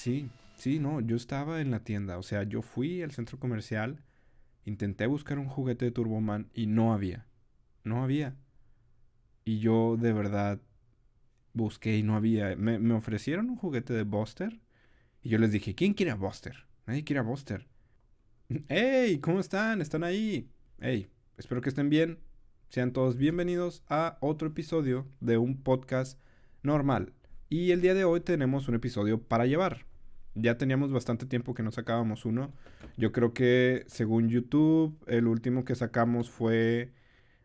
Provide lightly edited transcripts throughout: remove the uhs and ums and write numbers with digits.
Sí, no, yo estaba en la tienda. O sea, yo fui al centro comercial, intenté buscar un juguete de Turboman y no había. No había. Y yo de verdad busqué y no había. Me ofrecieron un juguete de Buster y yo les dije, ¿quién quiere a Buster? Nadie quiere a Buster. ¡Hey! ¿Cómo están? ¿Están ahí? ¡Hey! Espero que estén bien. Sean todos bienvenidos a otro episodio de un podcast normal. Y el día de hoy tenemos un episodio para llevar. Ya teníamos bastante tiempo que no sacábamos uno. Yo creo que según YouTube, el último que sacamos fue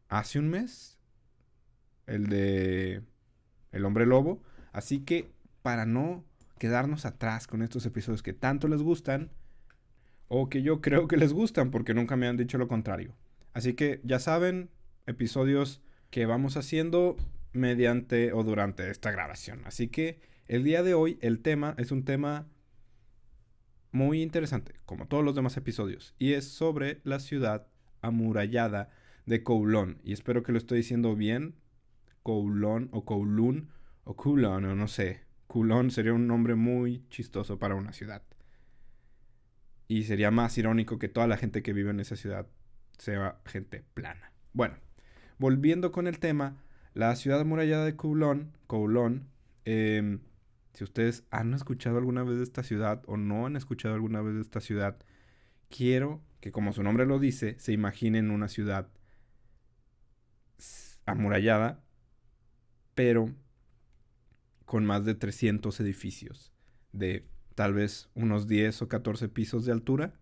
hace un mes. El de El Hombre Lobo. Así que para no quedarnos atrás con estos episodios que tanto les gustan, o que yo creo que les gustan porque nunca me han dicho lo contrario. Así que ya saben, episodios que vamos haciendo mediante o durante esta grabación. Así que el día de hoy el tema es un tema muy interesante, como todos los demás episodios, y es sobre la ciudad amurallada de Kowloon. Y espero que lo estoy diciendo bien, Kowloon o Kowloon o Kowloon o no sé. Kowloon sería un nombre muy chistoso para una ciudad. Y sería más irónico que toda la gente que vive en esa ciudad sea gente plana. Bueno, volviendo con el tema, la ciudad amurallada de Kowloon, si ustedes han escuchado alguna vez de esta ciudad o no han escuchado alguna vez de esta ciudad, quiero que, como su nombre lo dice, se imaginen una ciudad amurallada, pero con más de 300 edificios, de tal vez unos 10 o 14 pisos de altura,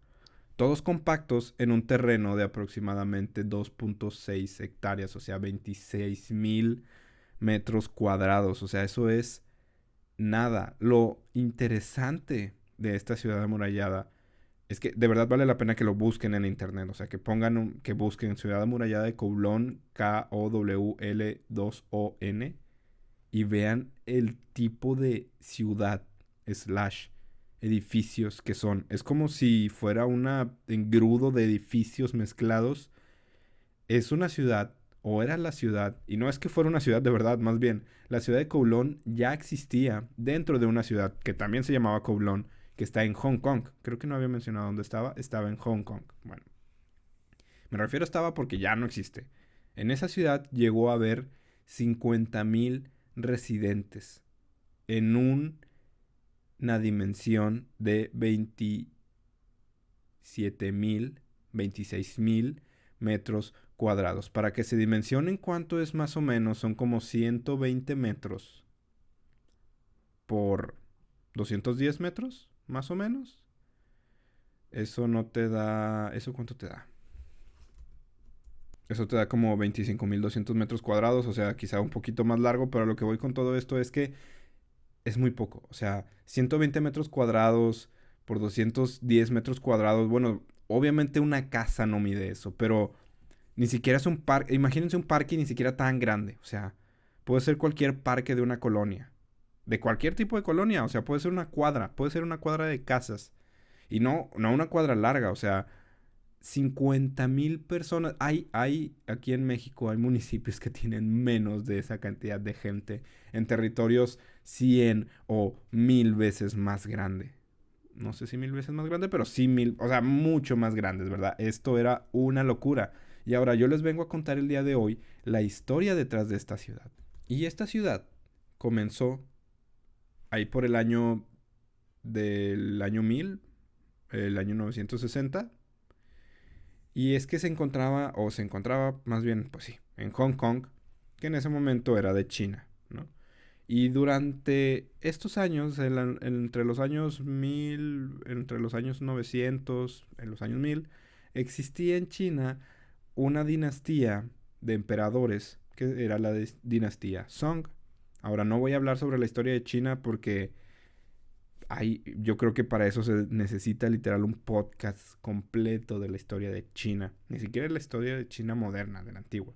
todos compactos en un terreno de aproximadamente 2.6 hectáreas, o sea, 26,000 metros cuadrados. O sea, eso es nada. Lo interesante de esta ciudad amurallada es que de verdad vale la pena que lo busquen en internet. O sea, que que busquen ciudad amurallada de Kowloon, Kowl2ON, y vean el tipo de ciudad slash edificios que son. Es como si fuera una engrudo de edificios mezclados. Es una ciudad, o era la ciudad, y no es que fuera una ciudad de verdad, más bien, la ciudad de Kowloon ya existía dentro de una ciudad que también se llamaba Kowloon, que está en Hong Kong. Creo que no había mencionado dónde estaba. Estaba en Hong Kong. Bueno, me refiero a estaba porque ya no existe. En esa ciudad llegó a haber 50,000 residentes en una dimensión de 27,000, 26,000 metros cuadrados. Para que se dimensionen cuánto es más o menos, son como 120 metros por 210 metros, más o menos. Eso no te da... ¿Eso cuánto te da? Eso te da como 25,200 metros cuadrados, o sea, quizá un poquito más largo, pero lo que voy con todo esto es que es muy poco. O sea, 120 metros cuadrados por 210 metros cuadrados. Bueno, obviamente una casa no mide eso, pero ni siquiera es un parque. Imagínense un parque ni siquiera tan grande. O sea, puede ser cualquier parque de una colonia. De cualquier tipo de colonia. O sea, puede ser una cuadra. Puede ser una cuadra de casas. Y no una cuadra larga. O sea, 50,000 personas. Hay, aquí en México hay municipios que tienen menos de esa cantidad de gente en territorios 100 o 1000 veces más grande. No sé si 1000 veces más grande, pero sí mil, o sea, mucho más grandes, ¿verdad? Esto era una locura. Y ahora yo les vengo a contar el día de hoy la historia detrás de esta ciudad. Y esta ciudad comenzó ahí por el año del año 1000, el año 960. Y es que se encontraba más bien, pues sí, en Hong Kong, que en ese momento era de China, ¿no? Y durante estos años, entre los años 1000, entre los años 900, en los años 1000, existía en China una dinastía de emperadores, que era la dinastía Song. Ahora no voy a hablar sobre la historia de China porque yo creo que para eso se necesita literal un podcast completo de la historia de China. Ni siquiera la historia de China moderna, de la antigua.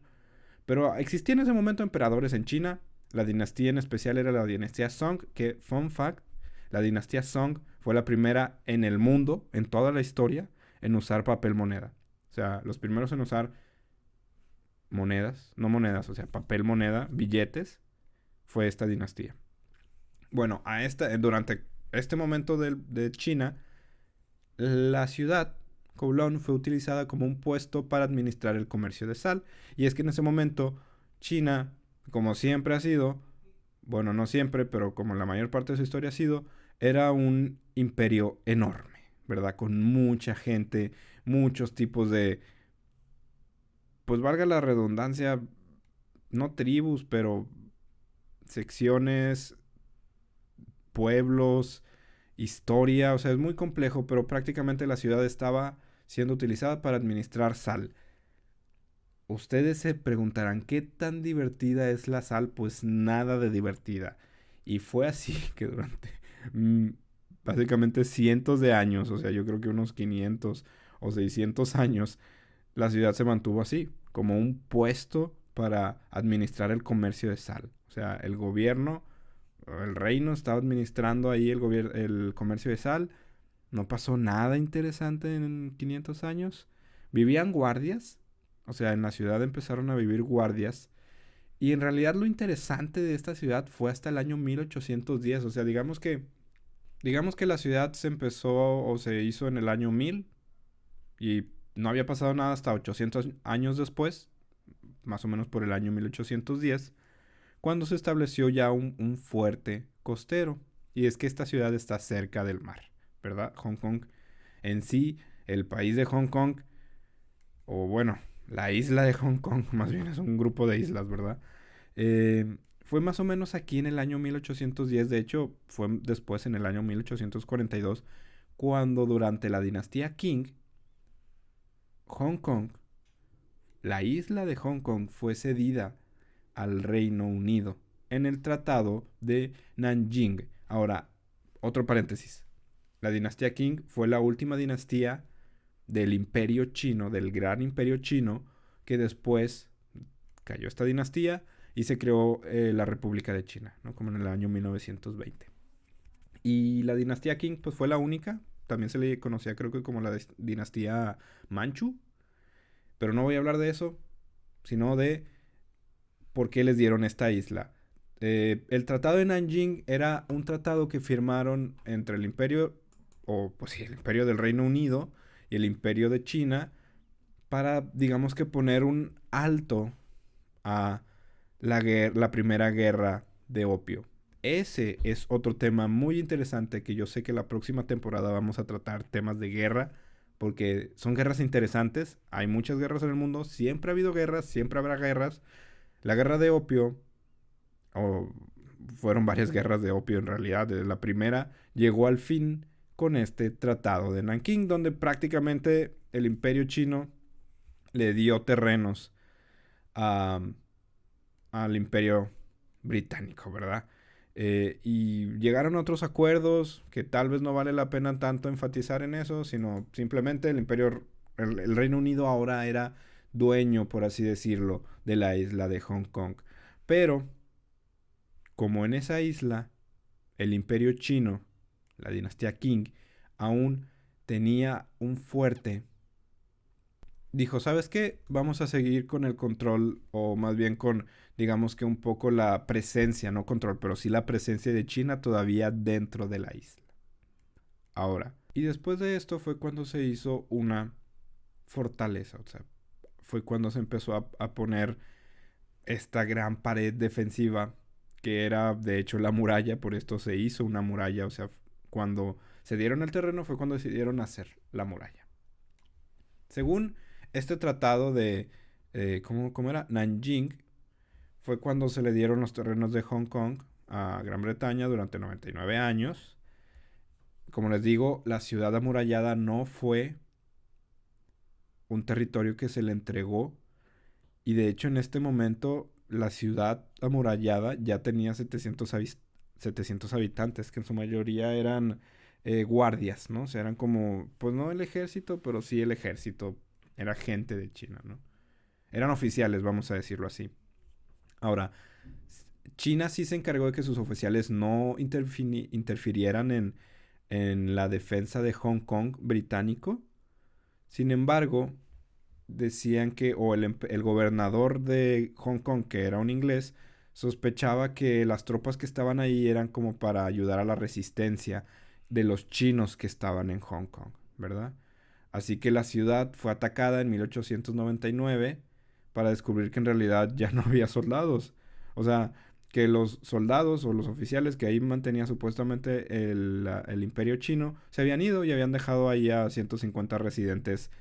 Pero existían en ese momento emperadores en China. La dinastía en especial era la dinastía Song, que, fun fact, la dinastía Song fue la primera en el mundo, en toda la historia, en usar papel moneda. O sea, los primeros en usar monedas, no monedas, o sea, papel moneda, billetes, fue esta dinastía. Bueno, durante este momento de China, la ciudad, Kowloon, fue utilizada como un puesto para administrar el comercio de sal. Y es que en ese momento China, como siempre ha sido, bueno, no siempre, pero como la mayor parte de su historia ha sido, era un imperio enorme, ¿verdad? Con mucha gente, muchos tipos de, pues valga la redundancia, no tribus, pero secciones, pueblos, historia, o sea, es muy complejo, pero prácticamente la ciudad estaba siendo utilizada para administrar sal. Ustedes se preguntarán qué tan divertida es la sal, pues nada de divertida. Y fue así que durante mm, básicamente cientos de años, o sea, yo creo que unos 500 o 600 años, la ciudad se mantuvo así, como un puesto para administrar el comercio de sal. O sea, el gobierno, el reino estaba administrando ahí el comercio de sal. No pasó nada interesante en 500 años. Vivían guardias, o sea, en la ciudad empezaron a vivir guardias. Y en realidad lo interesante de esta ciudad fue hasta el año 1810. O sea, digamos que la ciudad se empezó o se hizo en el año 1000 y no había pasado nada hasta 800 años después, más o menos por el año 1810, cuando se estableció ya un fuerte costero. Y es que esta ciudad está cerca del mar, ¿verdad? Hong Kong en sí, el país de Hong Kong, o bueno, la isla de Hong Kong, más bien es un grupo de islas, ¿verdad? Fue más o menos aquí en el año 1810, de hecho fue después en el año 1842, cuando durante la dinastía Qing, Hong Kong, la isla de Hong Kong fue cedida al Reino Unido en el Tratado de Nanjing. Ahora, otro paréntesis. La dinastía Qing fue la última dinastía del imperio chino, del gran imperio chino, que después cayó esta dinastía y se creó la República de China, ¿no? Como en el año 1920. Y la dinastía Qing pues fue la única, también se le conocía creo que como la dinastía Manchu, pero no voy a hablar de eso, sino de por qué les dieron esta isla. El tratado de Nanjing era un tratado que firmaron entre el imperio, o pues sí, el imperio del Reino Unido y el imperio de China, para, digamos que poner un alto a la primera guerra de opio. Ese es otro tema muy interesante que yo sé que la próxima temporada vamos a tratar temas de guerra, porque son guerras interesantes. Hay muchas guerras en el mundo, siempre ha habido guerras, siempre habrá guerras. La guerra de opio, o fueron varias guerras de opio en realidad, desde la primera llegó al fin con este tratado de Nankín, donde prácticamente el imperio chino le dio terrenos a, al imperio británico, ¿verdad? Y llegaron a otros acuerdos que tal vez no vale la pena tanto enfatizar en eso, sino simplemente el Reino Unido ahora era dueño, por así decirlo, de la isla de Hong Kong. Pero, como en esa isla, el imperio chino, la dinastía Qing, aún tenía un fuerte, dijo, ¿sabes qué? Vamos a seguir con el control, o más bien con, digamos que un poco la presencia, no control, pero sí la presencia de China todavía dentro de la isla. Ahora, y después de esto fue cuando se hizo una fortaleza, o sea, fue cuando se empezó a poner esta gran pared defensiva que era de hecho la muralla, por esto se hizo una muralla, o sea, cuando se dieron el terreno fue cuando decidieron hacer la muralla. Según este tratado de, ¿cómo era? Nanjing, fue cuando se le dieron los terrenos de Hong Kong a Gran Bretaña durante 99 años. Como les digo, la ciudad amurallada no fue un territorio que se le entregó. Y de hecho en este momento la ciudad amurallada ya tenía 700 habitantes, que en su mayoría eran guardias, ¿no? O sea, eran como, pues no el ejército, pero sí el ejército. Era gente de China, ¿no? Eran oficiales, vamos a decirlo así. Ahora, China sí se encargó de que sus oficiales no interfirieran en la defensa de Hong Kong británico. Sin embargo, decían que, o el gobernador de Hong Kong, que era un inglés, sospechaba que las tropas que estaban ahí eran como para ayudar a la resistencia de los chinos que estaban en Hong Kong, ¿verdad? Así que la ciudad fue atacada en 1899 para descubrir que en realidad ya no había soldados. O sea, que los soldados o los oficiales que ahí mantenía supuestamente el imperio chino se habían ido y habían dejado ahí a 150 residentes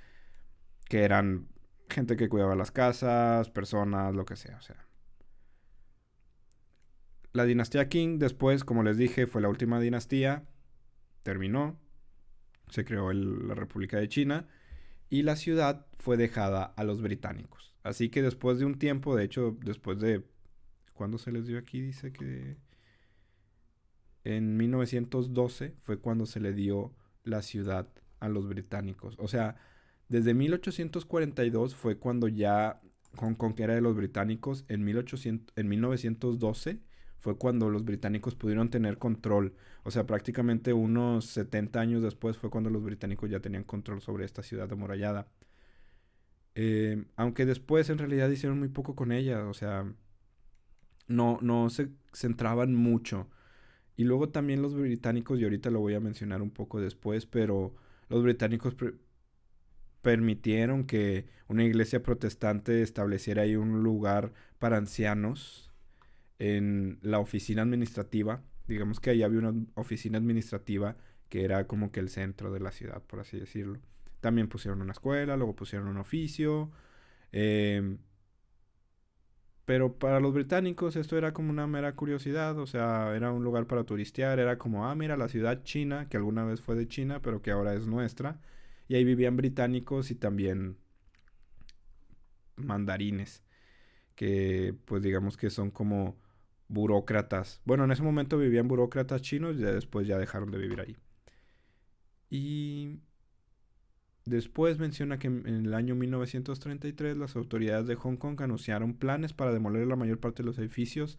que eran gente que cuidaba las casas, personas, lo que sea. O sea, la dinastía Qing después, como les dije, fue la última dinastía, terminó, se creó la República de China y la ciudad fue dejada a los británicos. Así que después de un tiempo, de hecho, después de... ¿Cuándo se les dio aquí? Dice que en 1912 fue cuando se le dio la ciudad a los británicos. O sea, desde 1842 fue cuando ya Hong Kong era de los británicos. En 1912 fue cuando los británicos pudieron tener control. O sea, prácticamente unos 70 años después fue cuando los británicos ya tenían control sobre esta ciudad amurallada. Aunque después en realidad hicieron muy poco con ella. O sea, no se centraban mucho. Y luego también los británicos, y ahorita lo voy a mencionar un poco después, pero los británicos permitieron que una iglesia protestante estableciera ahí un lugar para ancianos en la oficina administrativa. Digamos que ahí había una oficina administrativa que era como que el centro de la ciudad, por así decirlo. También pusieron una escuela, luego pusieron un oficio. em, pero para los británicos esto era como una mera curiosidad, o sea, era un lugar para turistear, era como, ah, mira, la ciudad china, que alguna vez fue de China, pero que ahora es nuestra. Y ahí vivían británicos y también mandarines, que pues digamos que son como burócratas. Bueno, en ese momento vivían burócratas chinos y ya después ya dejaron de vivir ahí. Y después menciona que en el año 1933 las autoridades de Hong Kong anunciaron planes para demoler la mayor parte de los edificios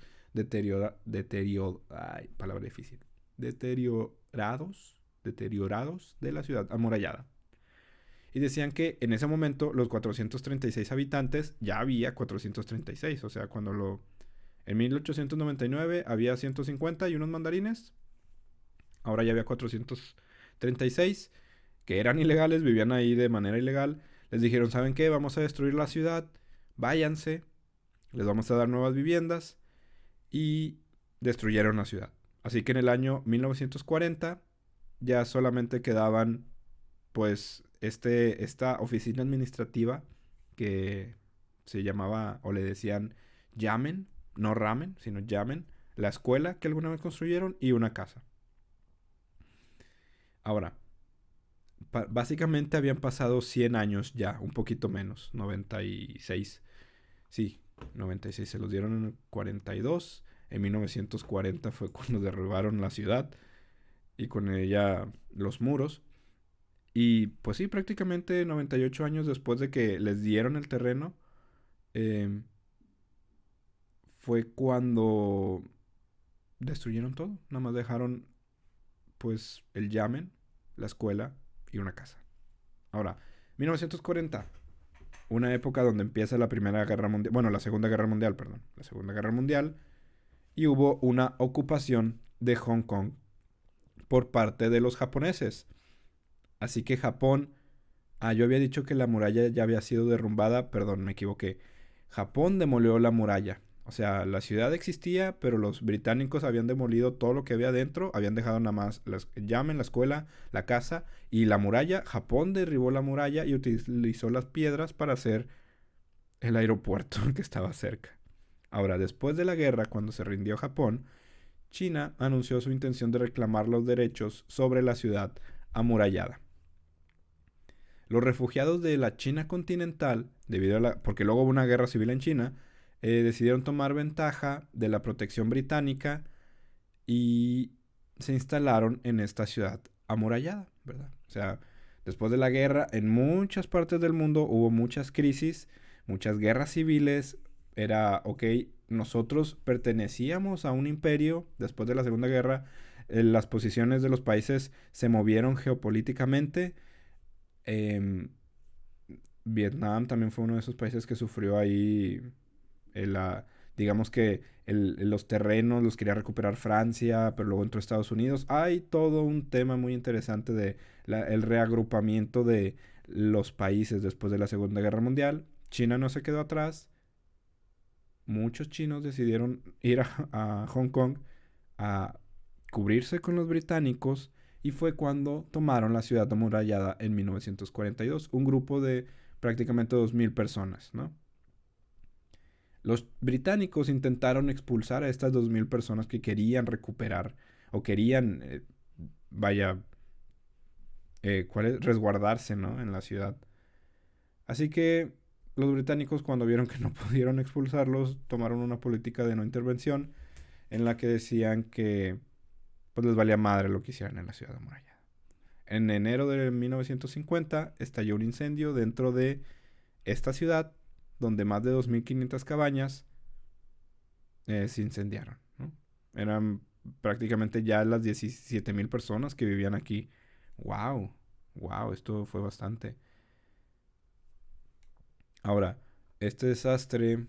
palabra difícil, deteriorados de la ciudad amurallada. Y decían que en ese momento los 436 habitantes, ya había 436, o sea, en 1899 había 150 y unos mandarines, ahora ya había 436 que eran ilegales, vivían ahí de manera ilegal. Les dijeron, ¿saben qué? Vamos a destruir la ciudad, váyanse, les vamos a dar nuevas viviendas y destruyeron la ciudad. Así que en el año 1940 ya solamente quedaban pues esta oficina administrativa que se llamaba o le decían Yamen, no Ramen, sino Yamen, la escuela que alguna vez construyeron y una casa. Ahora, básicamente habían pasado 100 años ya, un poquito menos, 96. Sí, 96 se los dieron en el 42. En 1940 fue cuando derribaron la ciudad y con ella los muros. Y pues sí, prácticamente 98 años después de que les dieron el terreno, eh, fue cuando destruyeron todo. Nada más dejaron pues el Yamen, la escuela y una casa. Ahora, 1940, una época donde empieza la Primera Guerra Mundial, bueno, la Segunda Guerra Mundial, perdón, la Segunda Guerra Mundial, y hubo una ocupación de Hong Kong por parte de los japoneses. Así que Japón, yo había dicho que la muralla ya había sido derrumbada, perdón, me equivoqué. Japón demolió la muralla. O sea, la ciudad existía, pero los británicos habían demolido todo lo que había dentro, habían dejado nada más llamen, la escuela, la casa y la muralla. Japón derribó la muralla y utilizó las piedras para hacer el aeropuerto que estaba cerca. Ahora, después de la guerra, cuando se rindió Japón, China anunció su intención de reclamar los derechos sobre la ciudad amurallada. Los refugiados de la China continental, porque luego hubo una guerra civil en China, decidieron tomar ventaja de la protección británica y se instalaron en esta ciudad amurallada, ¿verdad? O sea, después de la guerra, en muchas partes del mundo hubo muchas crisis, muchas guerras civiles. Era, ok, nosotros pertenecíamos a un imperio después de la Segunda Guerra, las posiciones de los países se movieron geopolíticamente. Em, Vietnam también fue uno de esos países que sufrió ahí la digamos que los terrenos los quería recuperar Francia, pero luego entró Estados Unidos. Hay todo un tema muy interesante de el reagrupamiento de los países después de la Segunda Guerra Mundial. China no se quedó atrás. Muchos chinos decidieron ir a Hong Kong a cubrirse con los británicos y fue cuando tomaron la ciudad amurallada en 1942, un grupo de prácticamente 2.000 personas, ¿no? Los británicos intentaron expulsar a estas 2.000 personas que querían recuperar o querían, vaya, resguardarse, ¿no? En la ciudad. Así que los británicos, cuando vieron que no pudieron expulsarlos, tomaron una política de no intervención en la que decían que pues les valía madre lo que hicieran en la ciudad amurallada. En enero de 1950 estalló un incendio dentro de esta ciudad donde más de 2.500 cabañas se incendiaron, ¿no? Eran prácticamente ya las 17.000 personas que vivían aquí. ¡Wow! ¡Wow! Esto fue bastante. Ahora, este desastre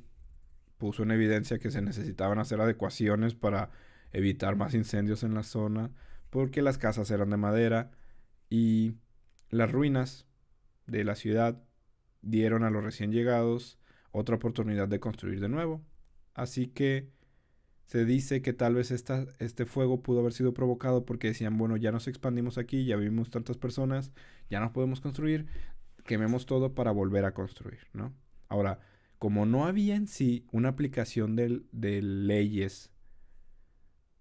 puso en evidencia que se necesitaban hacer adecuaciones para evitar más incendios en la zona, porque las casas eran de madera y las ruinas de la ciudad dieron a los recién llegados otra oportunidad de construir de nuevo. Así que se dice que tal vez este fuego pudo haber sido provocado porque decían, bueno, ya nos expandimos aquí, ya vivimos tantas personas, ya no podemos construir, quememos todo para volver a construir, ¿no? Ahora, como no había en sí una aplicación de leyes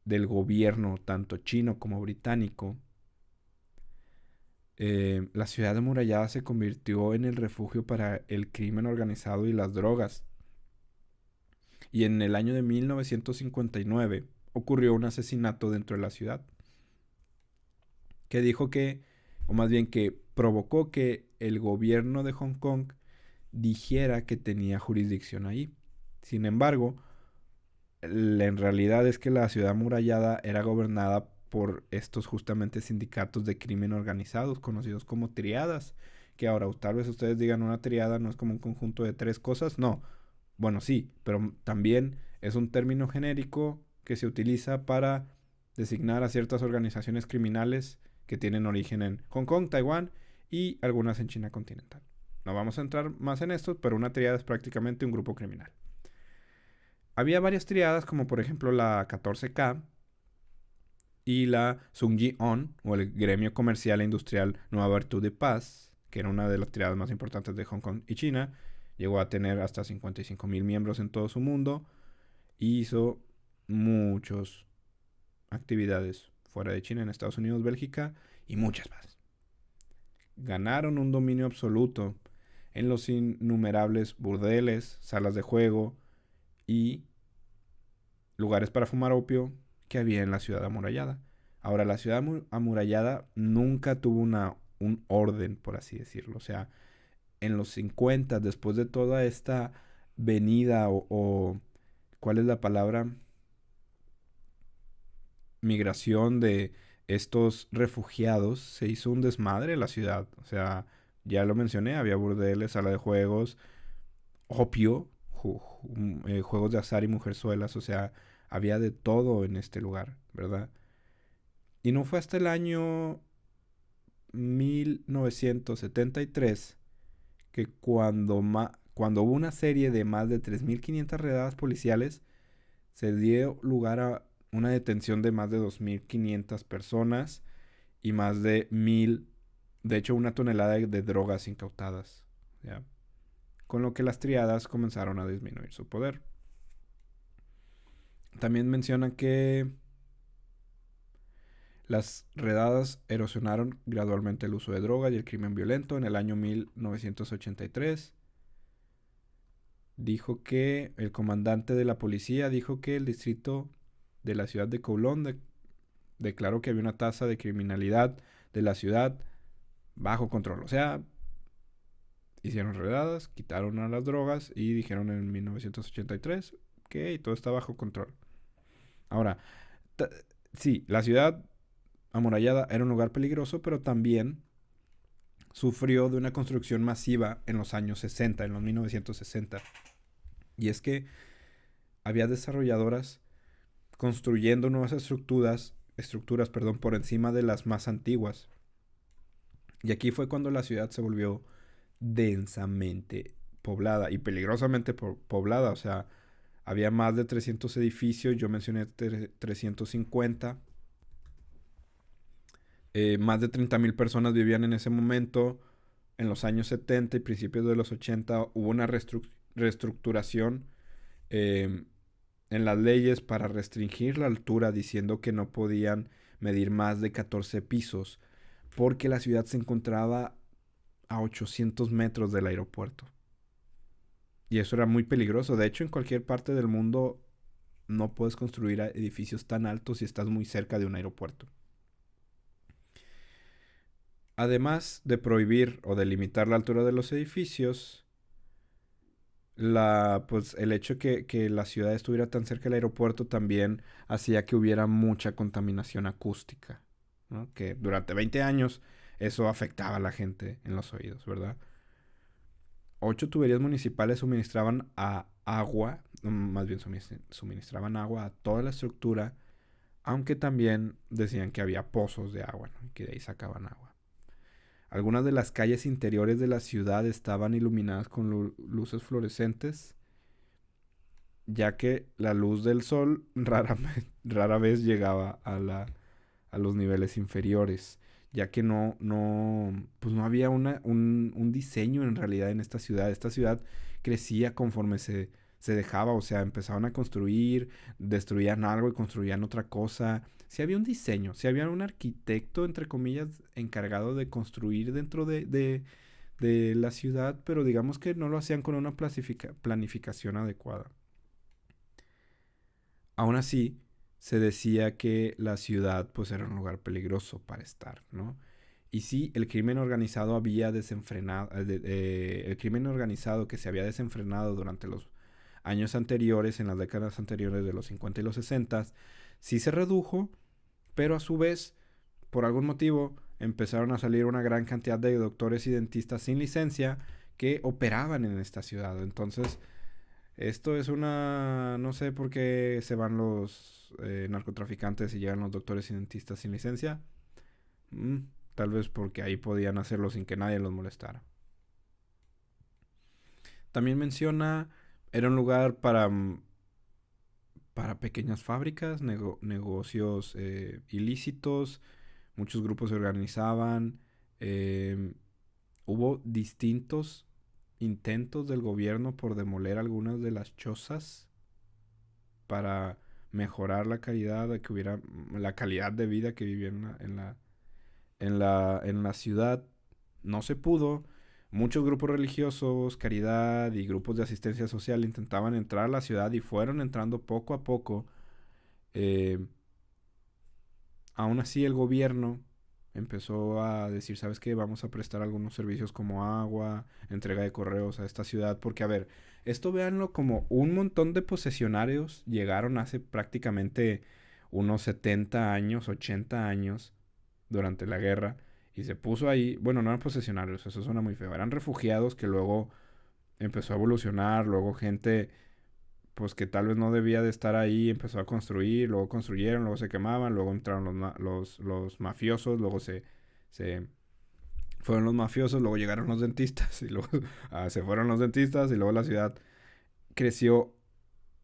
del gobierno, tanto chino como británico, la ciudad amurallada se convirtió en el refugio para el crimen organizado y las drogas. Y en el año de 1959 ocurrió un asesinato dentro de la ciudad que dijo que, o más bien que provocó que el gobierno de Hong Kong dijera que tenía jurisdicción ahí. Sin embargo, en realidad es que la ciudad amurallada era gobernada por estos justamente sindicatos de crimen organizados, conocidos como triadas, que ahora tal vez ustedes digan una triada no es como un conjunto de tres cosas, no, bueno sí, pero también es un término genérico que se utiliza para designar a ciertas organizaciones criminales que tienen origen en Hong Kong, Taiwán y algunas en China continental. No vamos a entrar más en esto, pero una triada es prácticamente un grupo criminal. Había varias triadas, como por ejemplo la 14K y la Sungji-on, o el Gremio Comercial e Industrial Nueva Virtud de Paz, que era una de las triadas más importantes de Hong Kong y China. Llegó a tener hasta 55.000 miembros en todo su mundo y hizo muchas actividades fuera de China, en Estados Unidos, Bélgica y muchas más. Ganaron un dominio absoluto en los innumerables burdeles, salas de juego y lugares para fumar opio que había en la ciudad amurallada. Ahora, la ciudad amurallada nunca tuvo un orden, por así decirlo. O sea, en los 50, después de toda esta venida o ¿cuál es la palabra? Migración de estos refugiados, se hizo un desmadre en la ciudad. O sea, ya lo mencioné, había burdeles, sala de juegos, opio, juegos de azar y mujerzuelas, o sea, había de todo en este lugar, ¿verdad? Y no fue hasta el año 1973 que cuando hubo una serie de más de 3.500 redadas policiales, se dio lugar a una detención de más de 2.500 personas y más de 1.000, de hecho una tonelada de drogas incautadas, ¿ya? Con lo que las triadas comenzaron a disminuir su poder. También menciona que las redadas erosionaron gradualmente el uso de droga y el crimen violento. En el año 1983 dijo que el comandante de la policía dijo que el distrito de la ciudad de Kowloon declaró que había una tasa de criminalidad de la ciudad bajo control. O sea, hicieron redadas, quitaron a las drogas y dijeron en 1983 que todo está bajo control. Ahora, sí, la ciudad amurallada era un lugar peligroso, pero también sufrió de una construcción masiva en los años 60, en los 1960. Y es que había desarrolladoras construyendo nuevas estructuras, por encima de las más antiguas. Y aquí fue cuando la ciudad se volvió densamente poblada y peligrosamente poblada. O sea, había más de 300 edificios, yo mencioné 350. Más de 30,000 personas vivían en ese momento. En los años 70 y principios de los 80 hubo una reestructuración eh, en las leyes para restringir la altura, diciendo que no podían medir más de 14 pisos, porque la ciudad se encontraba a 800 metros del aeropuerto. Y eso era muy peligroso. De hecho, en cualquier parte del mundo no puedes construir edificios tan altos si estás muy cerca de un aeropuerto. Además de prohibir o de limitar la altura de los edificios, pues el hecho que la ciudad estuviera tan cerca del aeropuerto también hacía que hubiera mucha contaminación acústica, ¿no? Que durante 20 años eso afectaba a la gente en los oídos, ¿verdad? 8 tuberías municipales suministraban agua, más bien suministraban agua a toda la estructura, aunque también decían que había pozos de agua, ¿no? Y que de ahí sacaban agua. Algunas de las calles interiores de la ciudad estaban iluminadas con luces fluorescentes, ya que la luz del sol rara vez llegaba a los niveles inferiores, ya que pues no había un diseño en realidad en esta ciudad. Esta ciudad crecía conforme se dejaba, o sea, empezaban a construir, destruían algo y construían otra cosa. Si había un diseño, si había un arquitecto, entre comillas, encargado de construir dentro de la ciudad, pero digamos que no lo hacían con una planificación adecuada. Aún así, se decía que la ciudad pues era un lugar peligroso para estar, ¿no? Y sí, el crimen organizado había desenfrenado, el crimen organizado que se había desenfrenado durante los años anteriores, en las décadas anteriores de los 50 y los 60, sí se redujo, pero a su vez, por algún motivo, empezaron a salir una gran cantidad de doctores y dentistas sin licencia que operaban en esta ciudad. Entonces, esto es no sé por qué se van los narcotraficantes y llegan los doctores y dentistas sin licencia. Mm, Tal vez porque ahí podían hacerlo sin que nadie los molestara. También menciona, era un lugar para pequeñas fábricas, negocios ilícitos, muchos grupos se organizaban, eh, hubo distintos intentos del gobierno por demoler algunas de las chozas para mejorar la calidad de que hubiera la calidad de vida que vivían en la ciudad. No se pudo. Muchos grupos religiosos, caridad y grupos de asistencia social intentaban entrar a la ciudad y fueron entrando poco a poco. Eh, Aún así el gobierno empezó a decir, ¿sabes qué? Vamos a prestar algunos servicios como agua, entrega de correos a esta ciudad. Porque, a ver, esto véanlo como un montón de posesionarios llegaron hace prácticamente unos 70 años, 80 años, durante la guerra. Y se puso ahí, bueno, no eran posesionarios, eso suena muy feo, eran refugiados que luego empezó a evolucionar, luego gente pues que tal vez no debía de estar ahí, empezó a construir, luego construyeron, luego se quemaban, luego entraron los mafiosos, luego se fueron los mafiosos, luego llegaron los dentistas y luego se fueron los dentistas y luego la ciudad creció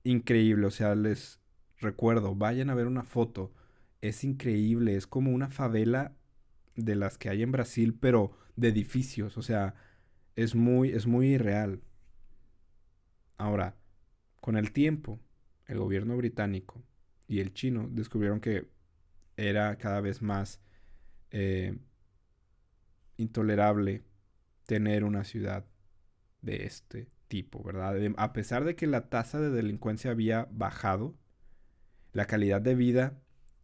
increíble. O sea, les recuerdo, vayan a ver una foto, es increíble, es como una favela de las que hay en Brasil, pero de edificios. O sea, es muy irreal. Ahora, con el tiempo, el gobierno británico y el chino descubrieron que era cada vez más eh, intolerable tener una ciudad de este tipo, ¿verdad? A pesar de que la tasa de delincuencia había bajado, la calidad de vida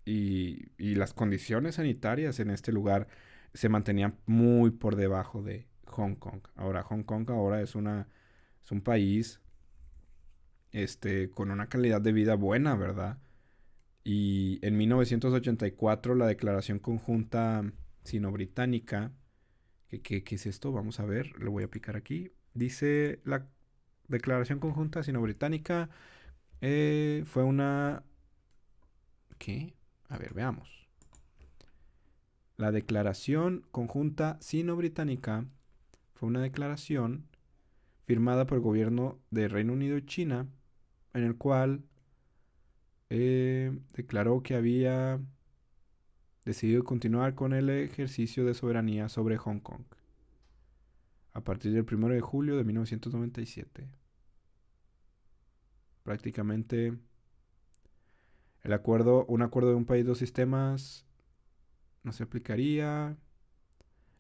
y las condiciones sanitarias en este lugar se mantenían muy por debajo de Hong Kong. Ahora, Hong Kong ahora es un país con una calidad de vida buena, ¿verdad? Y en 1984 la Declaración Conjunta Sino-Británica, ¿qué es esto? Vamos a ver, lo voy a picar aquí. Dice la Declaración Conjunta Sino-Británica Fue una... ¿Qué? A ver, veamos. La declaración conjunta sino-británica fue una declaración firmada por el gobierno de Reino Unido y China, en el cual declaró que había decidido continuar con el ejercicio de soberanía sobre Hong Kong a partir del 1 de julio de 1997. Prácticamente un acuerdo de un país, dos sistemas, no se aplicaría.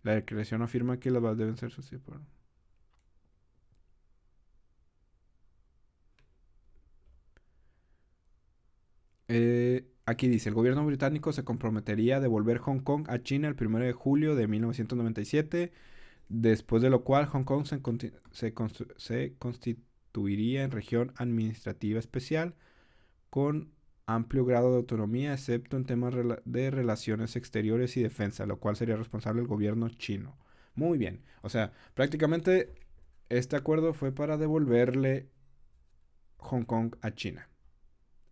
La declaración afirma que las bases deben ser sociales por... Aquí dice, el gobierno británico se comprometería a devolver Hong Kong a China el 1 de julio de 1997, después de lo cual Hong Kong se constituiría en región administrativa especial con amplio grado de autonomía, excepto en temas de relaciones exteriores y defensa, lo cual sería responsable el gobierno chino. Muy bien, o sea, prácticamente este acuerdo fue para devolverle Hong Kong a China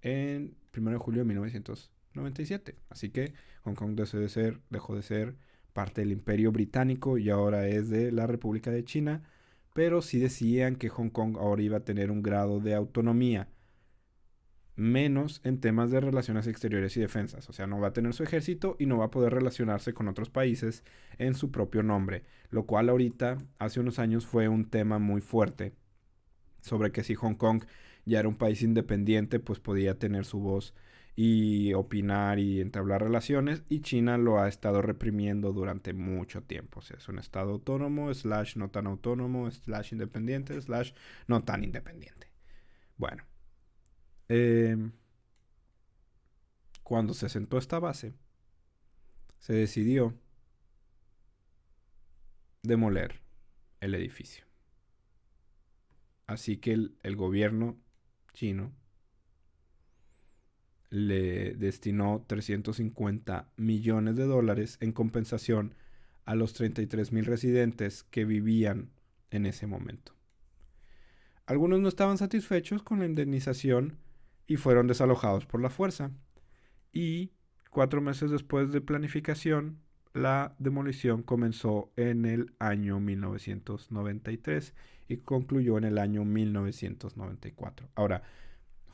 en 1 de julio de 1997. Así que Hong Kong dejó de ser parte del Imperio Británico y ahora es de la República de China, pero sí decían que Hong Kong ahora iba a tener un grado de autonomía, menos en temas de relaciones exteriores y defensas. O sea, no va a tener su ejército y no va a poder relacionarse con otros países en su propio nombre, lo cual ahorita, hace unos años, fue un tema muy fuerte sobre que si Hong Kong ya era un país independiente, pues podía tener su voz y opinar y entablar relaciones, y China lo ha estado reprimiendo durante mucho tiempo. O sea, es un estado autónomo, slash no tan autónomo, slash independiente, slash no tan independiente. Bueno, cuando se sentó esta base, se decidió demoler el edificio. Así que el gobierno chino le destinó 350 millones de dólares en compensación a los 33,000 residentes que vivían en ese momento. Algunos no estaban satisfechos con la indemnización y fueron desalojados por la fuerza. Y 4 meses después de planificación, la demolición comenzó en el año 1993 y concluyó en el año 1994. Ahora,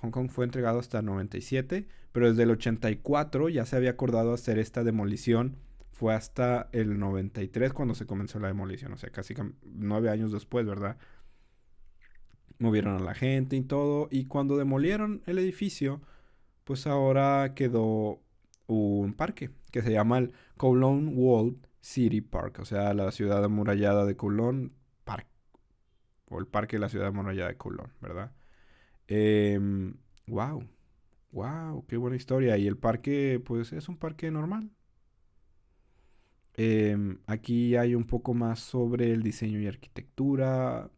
Hong Kong fue entregado hasta el 97, pero desde el 84 ya se había acordado hacer esta demolición. Fue hasta el 93 cuando se comenzó la demolición, o sea, casi 9 años después, ¿verdad? Movieron a la gente y todo, y cuando demolieron el edificio, pues ahora quedó un parque que se llama el Kowloon Walled City Park, o sea, la ciudad amurallada de Kowloon Park, o el parque de la ciudad amurallada de Kowloon, ¿verdad? Wow, wow, qué buena historia. Y el parque, pues es un parque normal. Aquí hay un poco más sobre el diseño y arquitectura.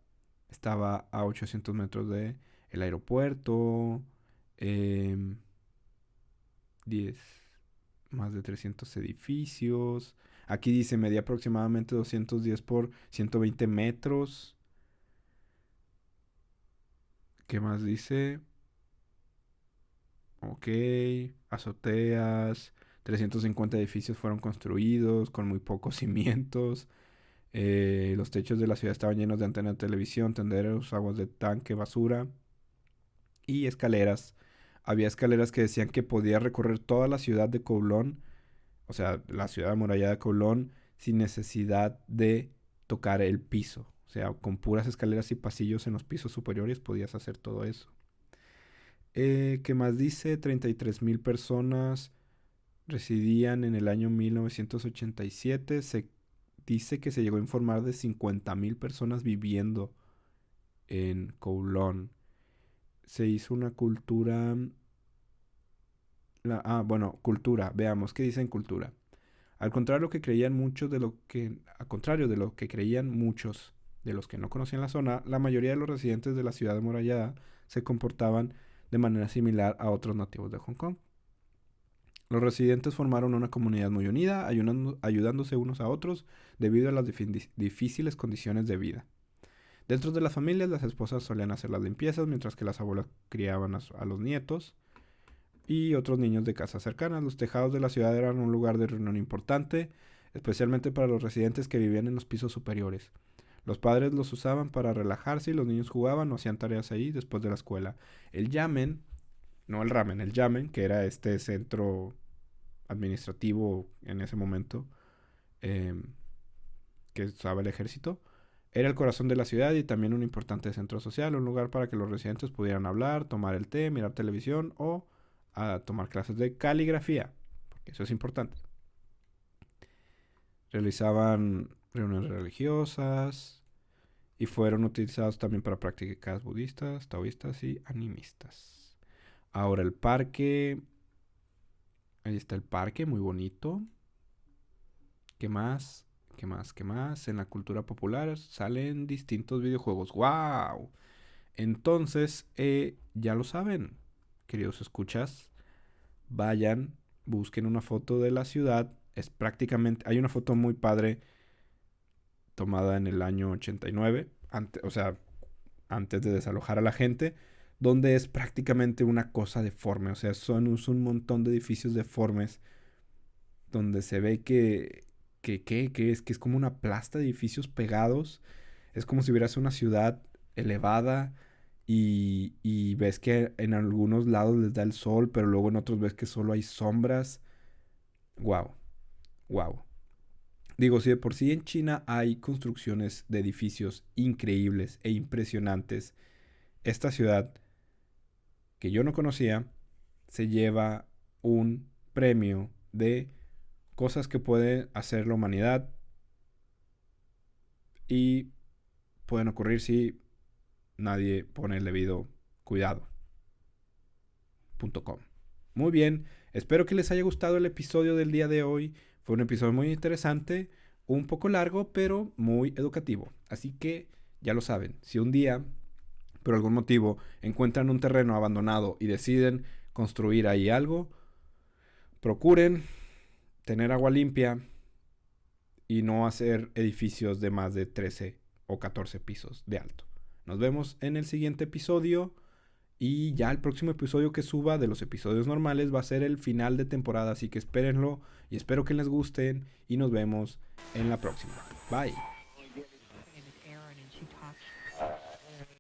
Estaba a 800 metros de el aeropuerto. em, 10, más de 300 edificios. Aquí dice medía aproximadamente 210 por 120 metros. ¿Qué más dice? Ok, azoteas. 350 edificios fueron construidos con muy pocos cimientos. Los techos de la ciudad estaban llenos de antenas de televisión, tenderos, aguas de tanque, basura y escaleras. Había escaleras que decían que podía recorrer toda la ciudad de Kowloon, o sea, la ciudad amurallada de Kowloon, sin necesidad de tocar el piso. O sea, con puras escaleras y pasillos en los pisos superiores podías hacer todo eso. ¿Qué más dice? 33,000 personas residían en el año 1987. Se dice que se llegó a informar de 50,000 personas viviendo en Kowloon. Se hizo una cultura... bueno, cultura. Veamos, ¿qué dice en cultura? Al contrario que creían muchos de lo que, a contrario de lo que creían muchos de los que no conocían la zona, la mayoría de los residentes de la ciudad amurallada se comportaban de manera similar a otros nativos de Hong Kong. Los residentes formaron una comunidad muy unida, ayudándose unos a otros debido a las difíciles condiciones de vida. Dentro de las familias, las esposas solían hacer las limpiezas, mientras que las abuelas criaban a los nietos y otros niños de casas cercanas. Los tejados de la ciudad eran un lugar de reunión importante, especialmente para los residentes que vivían en los pisos superiores. Los padres los usaban para relajarse y los niños jugaban o hacían tareas ahí después de la escuela. El yamen, no el ramen, el yamen, que era este centro administrativo en ese momento eh, que usaba el ejército, era el corazón de la ciudad y también un importante centro social, un lugar para que los residentes pudieran hablar, tomar el té, mirar televisión o tomar clases de caligrafía, porque eso es importante. Realizaban reuniones religiosas y fueron utilizados también para prácticas budistas, taoístas y animistas. Ahora el parque. Ahí está el parque, muy bonito. ¿Qué más? ¿Qué más? ¿Qué más? En la cultura popular salen distintos videojuegos. ¡Wow! Entonces, ya lo saben, queridos escuchas. Vayan, busquen una foto de la ciudad. Es prácticamente... Hay una foto muy padre tomada en el año 89. O sea, antes de desalojar a la gente. Donde es prácticamente una cosa deforme. O sea, son un montón de edificios deformes. Donde se ve que es como una plasta de edificios pegados. Es como si hubieras una ciudad elevada y ves que en algunos lados les da el sol, pero luego en otros ves que solo hay sombras. Wow, wow. Digo, si de por sí en China hay construcciones de edificios increíbles e impresionantes, esta ciudad que yo no conocía se lleva un premio de cosas que puede hacer la humanidad y pueden ocurrir si nadie pone el debido cuidado. .com. Muy bien, espero que les haya gustado el episodio del día de hoy. Fue un episodio muy interesante, un poco largo, pero muy educativo. Así que ya lo saben, si un día, por algún motivo, encuentran un terreno abandonado y deciden construir ahí algo, procuren tener agua limpia y no hacer edificios de más de 13 o 14 pisos de alto. Nos vemos en el siguiente episodio. Y ya el próximo episodio que suba de los episodios normales va a ser el final de temporada. Así que espérenlo y espero que les gusten. Y nos vemos en la próxima. Bye.